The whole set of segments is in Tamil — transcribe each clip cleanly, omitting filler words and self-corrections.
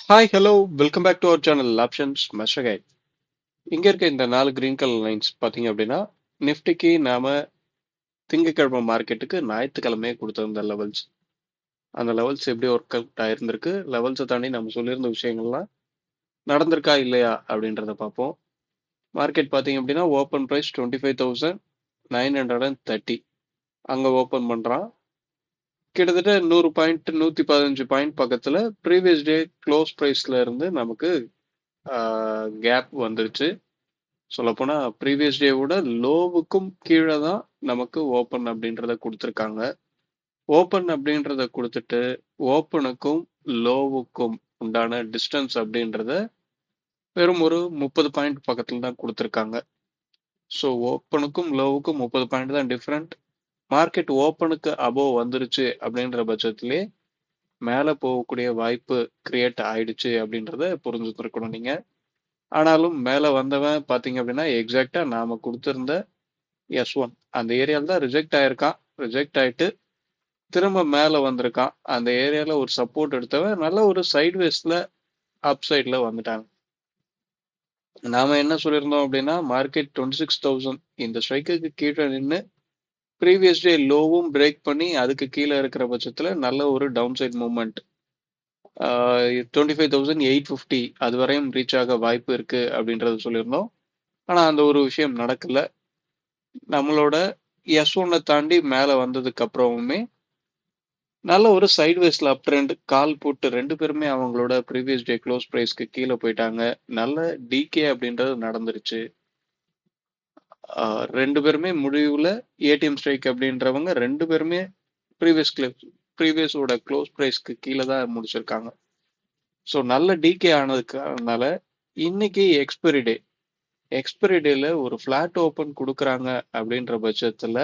Hi hello welcome back to our channel options master guide. இங்க இருக்க இந்த 4 கிரீன் கலர் லைன்ஸ் பாத்தீங்க அப்படின்னா நிஃப்டிக்கு நாம திங்கட்கிழமை மார்க்கெட்டுக்கு ஞாயிற்றுக்கிழமையே கொடுத்திருந்த லெவல்ஸ். அந்த லெவல்ஸ் எப்படி ஒர்க் அவுட் ஆயிருந்திருக்கு, லெவல்ஸை தாண்டி நம்ம சொல்லியிருந்த விஷயங்கள்லாம் நடந்திருக்கா இல்லையா அப்படின்றத பார்ப்போம். மார்க்கெட் பாத்தீங்க அப்படின்னா ஓப்பன் ப்ரைஸ் 25,930 அங்க ஓப்பன் பண்றான். கிட்டத்தட்ட 100 பாயிண்ட் 115 பாயிண்ட் பக்கத்துல ப்ரீவியஸ் டே க்ளோஸ் ப்ரைஸ்ல இருந்து நமக்கு கேப் வந்துருச்சு. சொல்லப்போனா ப்ரீவியஸ் டேவோட லோவுக்கும் கீழே தான் நமக்கு ஓப்பன் அப்படின்றத கொடுத்துருக்காங்க. ஓப்பன் அப்படின்றத கொடுத்துட்டு ஓப்பனுக்கும் லோவுக்கும் உண்டான டிஸ்டன்ஸ் அப்படின்றத வெறும் ஒரு 30 பாயிண்ட் பக்கத்துல தான் கொடுத்துருக்காங்க. ஸோ ஓப்பனுக்கும் லோவுக்கும் 30 பாயிண்ட் தான் டிஃப்ரெண்ட். மார்க்கெட் ஓப்பனுக்கு அபோவ் வந்துருச்சு அப்படின்ற பட்சத்திலே மேலே போகக்கூடிய வாய்ப்பு கிரியேட் ஆயிடுச்சு அப்படின்றத புரிஞ்சுருக்கணும் நீங்க. ஆனாலும் மேலே வந்தவன் பார்த்தீங்க அப்படின்னா எக்ஸாக்டா நாம கொடுத்திருந்த S1 அந்த ஏரியால தான் ரிஜெக்ட் ஆயிருக்கான். ரிஜெக்ட் ஆயிட்டு திரும்ப மேல வந்திருக்கான். அந்த ஏரியால ஒரு சப்போர்ட் எடுத்தவன் நல்ல ஒரு சைட்வேஸ்ல அப் சைட்ல வந்துட்டாங்க. நாம என்ன சொல்லியிருந்தோம் அப்படின்னா மார்க்கெட் 26,000 இந்த ஸ்ட்ரைக்குக்கு கீழே நின்று ப்ரீவியஸ் டே லோவும் பிரேக் பண்ணி அதுக்கு கீழே இருக்கிற பட்சத்துல நல்ல ஒரு டவுன் சைட் மூவ்மெண்ட் 25,850 அது வரையும் ரீச் ஆக வாய்ப்பு இருக்கு அப்படின்றத சொல்லியிருந்தோம். ஆனா அந்த ஒரு விஷயம் நடக்கல. நம்மளோட S1 தாண்டி மேல வந்ததுக்கு அப்புறமுமே நல்ல ஒரு சைட்வேஸ்ல அப் ட்ரெண்ட் கால் போட்டு ரெண்டு பேருமே அவங்களோட ப்ரீவியஸ் டே க்ளோஸ் ப்ரைஸ்க்கு கீழே போயிட்டாங்க. நல்ல டிகே அப்படின்றது நடந்துருச்சு. ரெண்டு பேருமே முடிவுல ஏடிஎம் ஸ்ட்ரைக் அப்படின்றவங்க ரெண்டு பேருமே ப்ரீவியஸோட க்ளோஸ் ப்ரைஸ்க்கு கீழே தான் முடிச்சிருக்காங்க. ஸோ நல்ல டிகே ஆனதுக்கான இன்னைக்கு எக்ஸ்பைரி டேல ஒரு ஃபிளாட் ஓப்பன் கொடுக்குறாங்க அப்படின்ற பட்சத்துல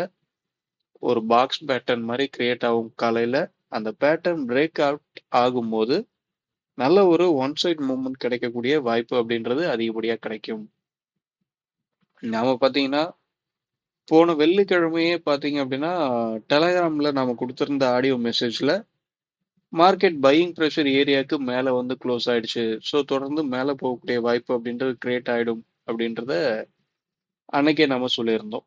ஒரு பாக்ஸ் பேட்டர்ன் மாதிரி கிரியேட் ஆகும் காலையில. அந்த பேட்டர்ன் பிரேக் அவுட் ஆகும்போது நல்ல ஒரு ஒன் சைட் மூவ்மெண்ட் கிடைக்கக்கூடிய வாய்ப்பு அப்படின்றது அதிகப்படியா கிடைக்கும். நாம பாத்தீங்கன்னா போன வெள்ளிக்கிழமையே பாத்தீங்க அப்படின்னா டெலகிராம்ல நாம கொடுத்திருந்த ஆடியோ மெசேஜ்ல மார்க்கெட் பையிங் ப்ரெஷர் ஏரியாவுக்கு மேல வந்து க்ளோஸ் ஆயிடுச்சு. ஸோ தொடர்ந்து மேல போகக்கூடிய வாய்ப்பு அப்படின்றது கிரியேட் ஆயிடும் அப்படின்றத அன்னைக்கே நம்ம சொல்லியிருந்தோம்.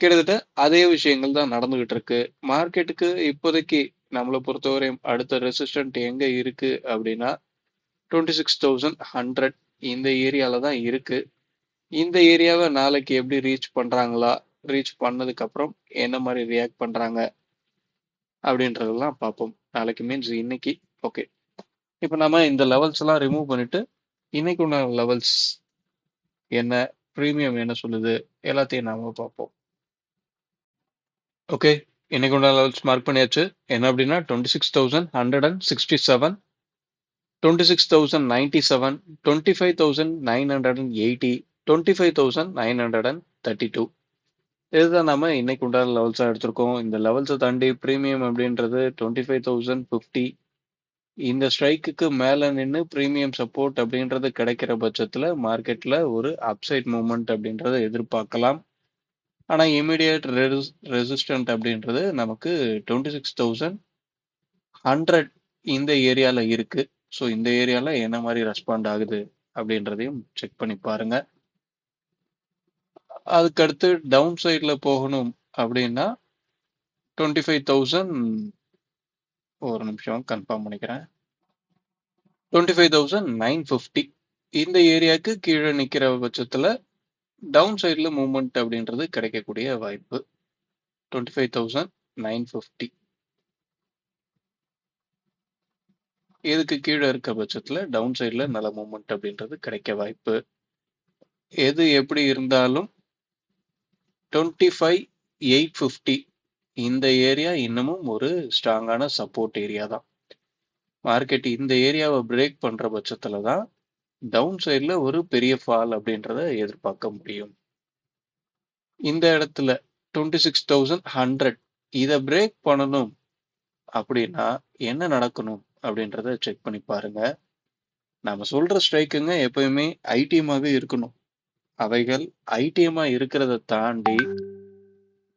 கிட்டத்தட்ட அதே விஷயங்கள் தான் நடந்துகிட்டு இருக்கு. மார்க்கெட்டுக்கு இப்போதைக்கு நம்மளை பொறுத்தவரையும் அடுத்த ரெசிஸ்டன்ட் எங்க இருக்கு அப்படின்னா 26,100 இந்த ஏரியால தான் இருக்கு. இந்த ஏரியாவை நாளைக்கு எப்படி ரீச் பண்றாங்களா, ரீச் பண்ணதுக்கு அப்புறம் என்ன மாதிரி ரியாக்ட் பண்றாங்க அப்படின்றதெல்லாம் பார்ப்போம். நாளைக்கு மீன்ஸ் இன்னைக்கு. ஓகே, இப்போ நம்ம இந்த லெவல்ஸ் எல்லாம் ரிமூவ் பண்ணிட்டு இன்னைக்கு உள்ள லெவல்ஸ் என்ன, ப்ரீமியம் என்ன சொல்லுது எல்லாத்தையும் நாம பார்ப்போம். ஓகே, இன்னைக்கு உள்ள லெவல்ஸ் மார்க் பண்ணியாச்சு. என்ன அப்படின்னா 26,167, 26,097, 25,980, 25,932. இதுதான் நம்ம இன்னைக்கு உண்டான லெவல்ஸா எடுத்திருக்கோம். இந்த லெவல்ஸை தாண்டி ப்ரீமியம் அப்படின்றது 25,050 இந்த ஸ்ட்ரைக்குக்கு மேல நின்று ப்ரீமியம் சப்போர்ட் அப்படின்றது கிடைக்கிற பட்சத்துல மார்க்கெட்ல ஒரு அப்சைட் மூவ்மெண்ட் அப்படின்றத எதிர்பார்க்கலாம். ஆனா இமீடியட் ரெசிஸ்டன்ட் அப்படின்றது நமக்கு 26,100 இந்த ஏரியால இருக்கு. ஸோ இந்த ஏரியால என்ன மாதிரி ரெஸ்பாண்ட் ஆகுது அப்படின்றதையும் செக் பண்ணி பாருங்க. அதுக்கடுத்து டவுன் சைட்ல போகணும் அப்படின்னா 25,000 ஒரு நிமிஷம் கன்ஃபார்ம் பண்ணிக்கிறேன். 25,950 இந்த ஏரியாவுக்கு கீழே நிக்கிற பட்சத்துல டவுன் சைட்ல மூவ்மெண்ட் அப்படின்றது கிடைக்கக்கூடிய வாய்ப்பு 25,950. இதுக்கு கீழே இருக்க பட்சத்துல டவுன் சைட்ல நல்ல மூவ்மெண்ட் அப்படின்றது கிடைக்க வாய்ப்பு. எது எப்படி இருந்தாலும் 25,850 இந்த ஏரியா இன்னமும் ஒரு ஸ்ட்ராங்கான சப்போர்ட் ஏரியா தான். மார்க்கெட் இந்த ஏரியாவை பிரேக் பண்ற பட்சத்துல தான் டவுன் சைட்ல ஒரு பெரிய ஃபால் அப்படின்றத எதிர்பார்க்க முடியும். இந்த இடத்துல 26,100 இதை பிரேக் பண்ணணும் அப்படின்னா என்ன நடக்கணும் அப்படின்றத செக் பண்ணி பாருங்க. நாம சொல்ற ஸ்ட்ரைக்குங்க எப்பயுமே ஐடிஎம்மாவே இருக்கணும். அவைகள் ஐடிஎம்மா இருக்கிறத தாண்டி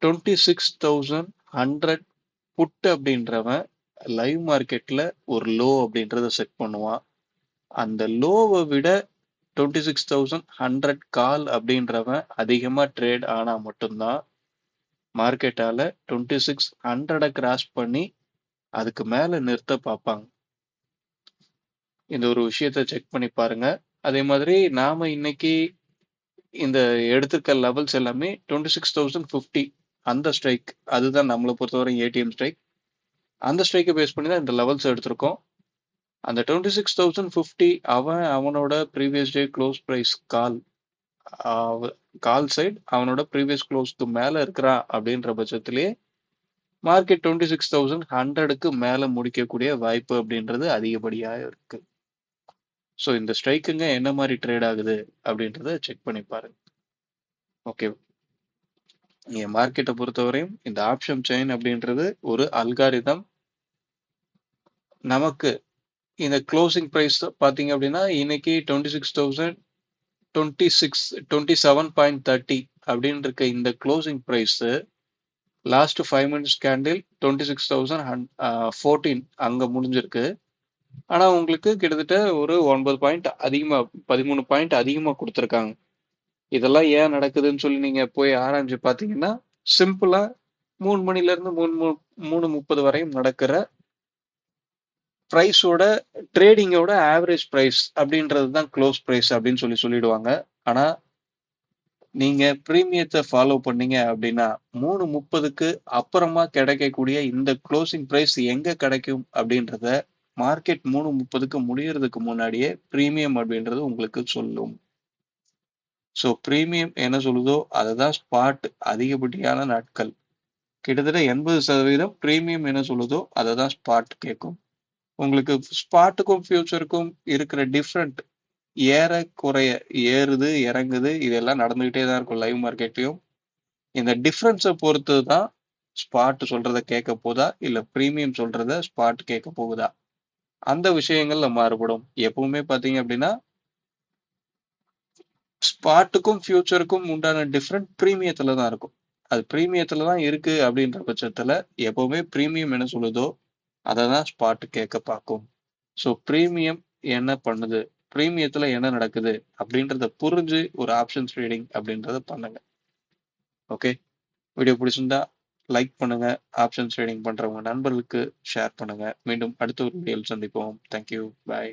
26,100 புட் அப்படின்றவன் லைவ் மார்க்கெட்ல ஒரு லோ அப்படின்றத செட் பண்ணுவான். அந்த லோவை விட 26,100 கால் அப்படின்றவன் அதிகமா ட்ரேட் ஆனா மட்டும்தான் மார்க்கெட்டால 2600 கிராஸ் பண்ணி அதுக்கு மேல நிறுத்த பார்ப்பாங்க. இந்த ஒரு விஷயத்த செக் பண்ணி பாருங்க. அதே மாதிரி நாம இன்னைக்கு இந்த எடுத்திருக்க லெவல்ஸ் எல்லாமே 26,050 அந்த ஸ்ட்ரைக், அதுதான் நம்மளை பொறுத்தவரை ஏடிஎம் ஸ்ட்ரைக். அந்த ஸ்ட்ரைக்கை பேஸ் பண்ணி தான் இந்த லெவல்ஸ் எடுத்திருக்கோம். அந்த 26,050 அவனோட ப்ரீவியஸ் டே க்ளோஸ் ப்ரைஸ் கால் சைட் அவனோட ப்ரீவியஸ் க்ளோஸ்க்கு மேல இருக்கிறான் அப்படின்ற பட்சத்திலேயே மார்க்கெட் 26,100க்கு மேல முடிக்கக்கூடிய வாய்ப்பு அப்படின்றது அதிகப்படியாக இருக்கு. ஸோ இந்த ஸ்ட்ரைக்குங்க என்ன மாதிரி ட்ரேட் ஆகுது அப்படின்றத செக் பண்ணி பாருங்க. ஓகே, நீங்க மார்க்கெட்டை பொறுத்தவரையும் இந்த ஆப்ஷன் செயின் அப்படின்றது ஒரு அல்காரிதம். நமக்கு இந்த க்ளோசிங் ப்ரைஸ் பார்த்தீங்க அப்படின்னா இன்னைக்கு 27.30 அப்படின்னு இருக்க இந்த closing price last 5 minutes candle 26,014 அங்க முடிஞ்சிருக்கு. ஆனா உங்களுக்கு கிட்டத்தட்ட ஒரு 9 பாயிண்ட் அதிகமா 13 பாயிண்ட் அதிகமா கொடுத்துருக்காங்க. இதெல்லாம் ஏன் நடக்குதுன்னு சொல்லி நீங்க போய் ஆராய்ஞ்சு பார்த்தீங்கன்னா சிம்பிளா 3 மணில இருந்து 3:30 வரையும் நடக்கிற பிரைஸோட ட்ரேடிங்கோட ஆவரேஜ் பிரைஸ் அப்படின்றது தான் க்ளோஸ் பிரைஸ் அப்படின்னு சொல்லிடுவாங்க. ஆனா நீங்க பிரீமியத்தை ஃபாலோ பண்ணீங்க அப்படின்னா 3:30க்கு அப்புறமா கிடைக்கக்கூடிய இந்த க்ளோசிங் பிரைஸ் எங்க கிடைக்கும் அப்படின்றத மார்க்கெட் 3:30க்கு முடியறதுக்கு முன்னாடியே பிரீமியம் அப்படின்றது உங்களுக்கு சொல்லும். ஸோ பிரீமியம் என்ன சொல்லுதோ அதை தான் ஸ்பாட் அதிகப்படியான நாட்கள் கிட்டத்தட்ட 80% பிரீமியம் என்ன சொல்லுதோ அதை தான் ஸ்பாட் கேட்கும். உங்களுக்கு ஸ்பாட்டுக்கும் ஃபியூச்சருக்கும் இருக்கிற டிஃப்ரெண்ட் ஏற குறைய, ஏறுது இறங்குது, இதெல்லாம் நடந்துகிட்டே தான் இருக்கும் லைவ் மார்க்கெட்லயும். இந்த டிஃப்ரென்ஸை பொறுத்து தான் ஸ்பாட் சொல்றத கேட்க போதா இல்ல பிரீமியம் சொல்றத ஸ்பாட் கேட்க போகுதா, அந்த விஷயங்கள்ல மாறுபடும். எப்பவுமே பாத்தீங்க அப்படின்னா ஸ்பாட்டுக்கும் ஃபியூச்சருக்கும் உண்டான டிஃப்ரெண்ட் பிரீமியத்துல தான் இருக்கும். அது பிரீமியத்துல தான் இருக்கு அப்படின்ற பட்சத்துல எப்பவுமே பிரீமியம் என்ன சொல்லுதோ அதை தான் ஸ்பாட் கேட்க பார்க்கும். ஸோ பிரீமியம் என்ன பண்ணுது, பிரீமியத்துல என்ன நடக்குது அப்படின்றத புரிஞ்சு ஒரு ஆப்ஷன் ட்ரேடிங் அப்படின்றத பண்ணுங்க. ஓகே, வீடியோ பிடிச்சிருந்தா லைக் பண்ணுங்க, ஆப்ஷன் ட்ரேடிங் பண்றவங்க நண்பர்களுக்கு ஷேர் பண்ணுங்க. மீண்டும் அடுத்த ஒரு வீடியோவில் சந்திப்போம். தேங்க்யூ, பாய்.